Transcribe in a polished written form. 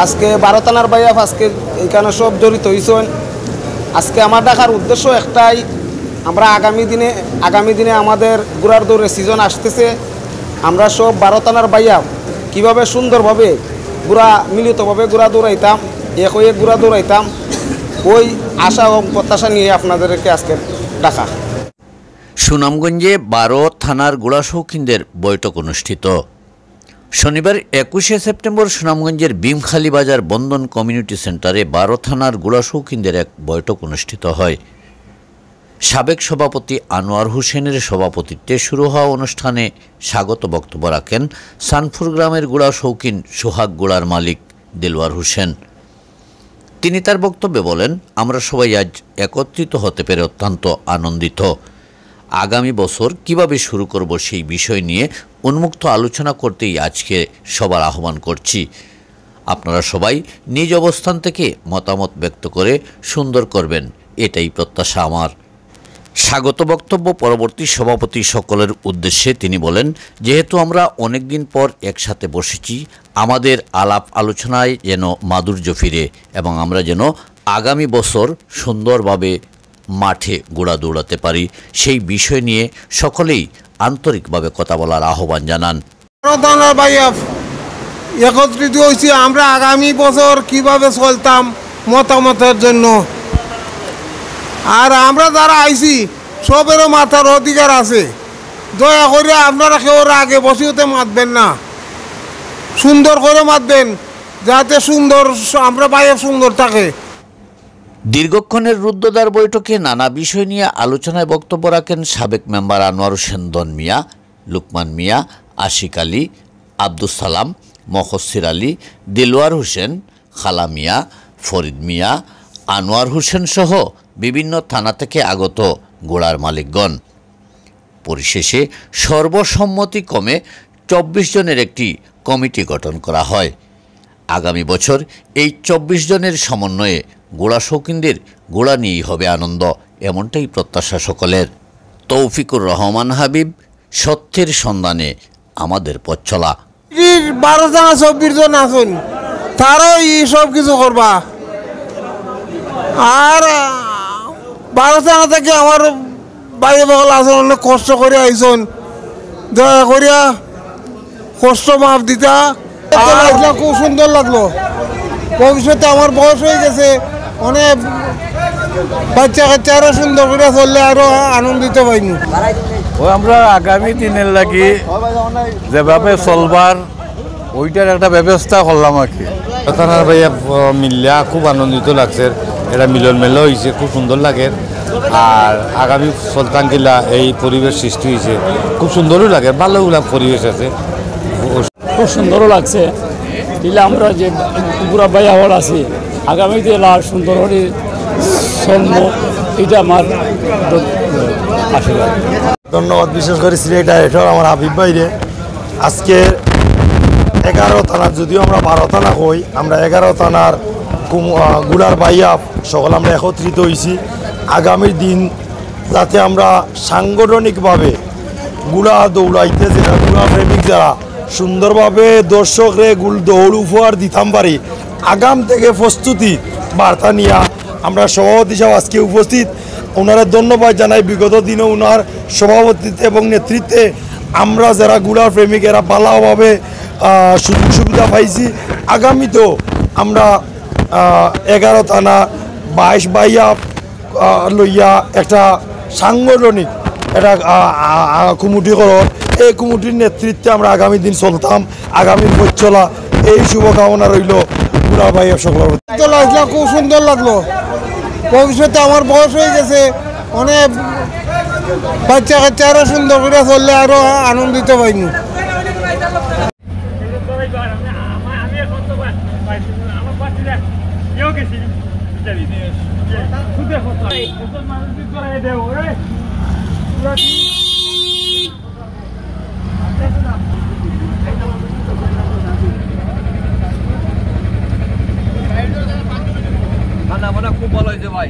আজকে 12 থানার বাইয়াফ আজকে এখানে সব জড়িত হয়েছেন। আজকে আমার দেখার উদ্দেশ্য একটাই, আমরা আগামী দিনে আমাদের ঘোড়ার দৌড়ের সিজন আসতেছে। আমরা সব 12 থানার বাইয়াফ কীভাবে সুন্দরভাবে মিলিতভাবে ঘোড়া দৌড়াইতাম, এক হয়ে ঘোড়া দৌড়াইতাম, ওই আশা ও প্রত্যাশা নিয়ে আপনাদেরকে আজকে ডাকা। সুনামগঞ্জে 12 থানার ঘোড়া শৌখিনদের বৈঠক অনুষ্ঠিত। শনিবার 21শে সেপ্টেম্বর সুনামগঞ্জের ভীমখালী বাজার বন্ধন কমিউনিটি সেন্টারে 12 থানার ঘোড়া শৌখিনদের এক বৈঠক অনুষ্ঠিত হয়। সাবেক সভাপতি আনোয়ার হোসেনের সভাপতিত্বে শুরু হওয়া অনুষ্ঠানে স্বাগত বক্তব্য রাখেন সানপুর গ্রামের ঘোড়া শৌখিন সোহাগ ঘোড়ার মালিক দেলোয়ার হোসেন। তিনি তার বক্তব্যে বলেন, আমরা সবাই আজ একত্রিত হতে পেরে অত্যন্ত আনন্দিত। আগামী বছর কিভাবে শুরু করব সেই বিষয় নিয়ে উন্মুক্ত আলোচনা করতেই আজকে সবার আহ্বান করছি। আপনারা সবাই নিজ অবস্থান থেকে মতামত ব্যক্ত করে সুন্দর করবেন, এটাই প্রত্যাশা আমার। স্বাগত বক্তব্য পরবর্তী সভাপতি সকলের উদ্দেশ্যে তিনি বলেন, যেহেতু আমরা অনেক দিন পর একসাথে বসেছি, আমাদের আলাপ আলোচনায় যেন মাধুর্য ফিরে এবং আমরা যেন আগামী বছর সুন্দরভাবে মাঠে ঘোড়া দৌড়াতে পারি, সেই বিষয় নিয়ে সকলেই আন্তরিকভাবে কথা বলার আহ্বান জানান। একত্রিত হয়েছি আমরা আগামী বছর কিভাবে চলতাম মতামতের জন্য। আর আমরা যারা আইছি সবেরও মাথার অধিকার আছে, দয়া করে আপনারা কেউ আগে বসিতে মাতবেন না, সুন্দর করে মাতবেন যাতে আমরা বাইরে সুন্দর থাকে। দীর্ঘক্ষণের রুদ্ধদ্বার বৈঠকে নানা বিষয় নিয়ে আলোচনায় বক্তব্য রাখেন সাবেক মেম্বার আনোয়ার হোসেন দন মিয়া, লুকমান মিয়া, আশিক আলী, আব্দুল সালাম, মহসির আলী, দেলোয়ার হোসেন, খালা মিয়া, ফরিদ মিয়া, আনোয়ার হোসেন সহ বিভিন্ন থানা থেকে আগত ঘোড়ার মালিকগণ। পরিশেষে সর্বসম্মতিক্রমে 24 জনের একটি কমিটি গঠন করা হয়। আগামী বছর এই 24 জনের সমন্বয়ে ঘোড়া শৌখিনদের ঘোড়া নিয়েই হবে আনন্দ, এমনটাই প্রত্যাশা সকলের। তৌফিকুর রহমান হাবিব, সত্যের সন্ধানে আমাদের পথ চলা। 12 জন 24 জন আছেন, তারাও এই সব কিছু করবা। আর 12 থানা থেকে আমার বাইরে বগল আছেন, অনেক কষ্ট করে আইসন, দয়া করিয়া কষ্ট মাফ দিতা। খুব সুন্দর লাগলো। ভবিষ্যতে আমার বয়স হয়ে গেছে, অনেক বাচ্চা কাচ্চা আরো সুন্দর করে চললে আরো আনন্দিত পাইনি। আমরা আগামী দিনের লাগি যেভাবে চলবার ওইটার একটা ব্যবস্থা করলাম আর কি। থানার ভাইয়া মিললা খুব আনন্দিত লাগছে, এটা মিলন মেলা হয়েছে, খুব সুন্দর লাগে। আর আগামী সলতান কিলা এই পরিবেশ সৃষ্টি হয়েছে, খুব সুন্দরও লাগে, ভালো পরিবেশ আছে, খুব সুন্দরও লাগছে। দিলে আমরা যে পুরা ভাই আবার আছি, আগামীতে আর সুন্দর হলে চলব, এটা আমার আশীর্বাদ। ধন্যবাদ বিশেষ করে সিলেট ডাইরেক্টর আমার হাবিব ভাইরে। আজকে 11 থানার, যদিও আমরা 12 থানা হই, আমরা 11 থানার ঘোড়ার বাইয়া সকল আমরা একত্রিত হয়েছি। আগামীর দিন যাতে আমরা সাংগঠনিকভাবে ঘোড়া দৌড়াইতে, যেটা ঘোড়া প্রেমিক যারা সুন্দরভাবে দর্শকরে দৌড় উপহার দিতাম পারি, আগাম থেকে প্রস্তুতি বার্তা নিয়ে আমরা সভাপতি হিসাবে আজকে উপস্থিত। ওনারা ধন্যবাদ জানাই। বিগত দিনে ওনার সভাপতিত্বে এবং নেতৃত্বে আমরা যারা ঘোড়ার প্রেমিক এরা ভালোভাবে সুযোগ সুবিধা পাইছি। আগামীতেও আমরা 11 থানা 22 বাইয়া লইয়া একটা সাংগঠনিক একটা কমিটি করো, এই কমিটির নেতৃত্বে আমরা আগামী দিন চলতাম, আগামী পথ চলা, এই শুভকামনা রইল ঘোড়া বাইয়া সকল। খুব সুন্দর লাগলো। ভবিষ্যতে আমার বয়স হয়ে গেছে, অনেক বাচ্চা কাচ্চা আরো সুন্দর করে চললে আরো আনন্দিত পাইনি। খুব ভালো হয়েছে ভাই।